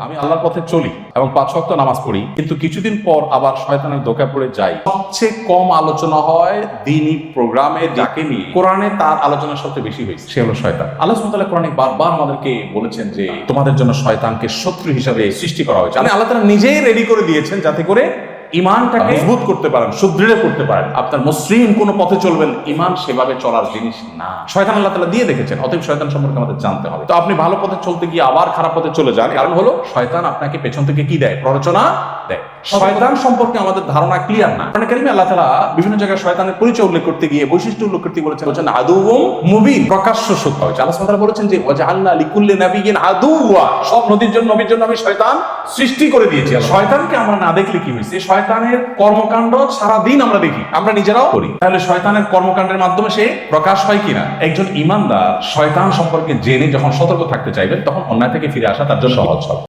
আমি আল্লাহর পথে চলি এবং 5 ওয়াক্ত নামাজ পড়ি, কিন্তু কিছুদিন পর আবার শয়তানের ধোঁকায় পড়ে যাই। সবচেয়ে কম আলোচনা হয় দ্বীনি প্রোগ্রামে যাকে নিয়ে কোরআনে তার আলোচনা সবচেয়ে বেশি হয়েছে, সে হলো শয়তান। আল্লাহ সুবহানাহু ওয়া তাআলা কোরআনে বারবার আমাদেরকে বলেছেন যে তোমাদের জন্য শয়তানকে শত্রু হিসাবে সৃষ্টি করা হয়েছে। মানে আল্লাহ তাআলা নিজেই রেডি করে দিয়েছেন যাতে করে ইমানটাকে মজবুত করতে পারেন, সুদৃঢ় করতে পারেন। আপনার মসৃণ কোন পথে চলবেন, ইমান সেভাবে চলার জিনিস না। শয়তান আল্লাহ তাআলা দিয়ে দেখেছেন, অতএব শয়তান সম্পর্কে আমাদের জানতে হবে। তো আপনি ভালো পথে চলতে গিয়ে আবার খারাপ পথে চলে যান, কারণ হলো শয়তান আপনাকে পেছন থেকে কি দেয়? প্ররোচনা দেয়। শয়তান সম্পর্কে আমাদের ধারণা ক্লিয়ার না। কোরআনে কারিমে আল্লাহ তাআলা বিভিন্ন জায়গায় শয়তানের পরিচয় উল্লেখ করতে গিয়ে, বৈশিষ্ট্য উল্লেখ করতে বলেছেন আদুউম মুবিন, প্রকাশ্য শত্রু। আল্লাহ সুবহানাহু ওয়া তাআলা বলেছেন যে ওয়াজআলনা লিকুল্লি নাবিয়্যিন আদুওয়া, সব নবীর জন্য আমি শয়তান সৃষ্টি করে দিয়েছি। শয়তানকে আমরা না দেখলে কি হয়েছে? শয়তানের কর্মকাণ্ড সারাদিন আমরা দেখি, আমরা নিজেরাও করি। তাহলে শয়তানের কর্মকাণ্ডের মাধ্যমে সে প্রকাশ হয় কিনা? একজন ইমানদার শয়তান সম্পর্কে জেনে যখন সতর্ক থাকতে চাইবেন, তখন অন্যায় থেকে ফিরে আসা তার জন্য সহজ হবে।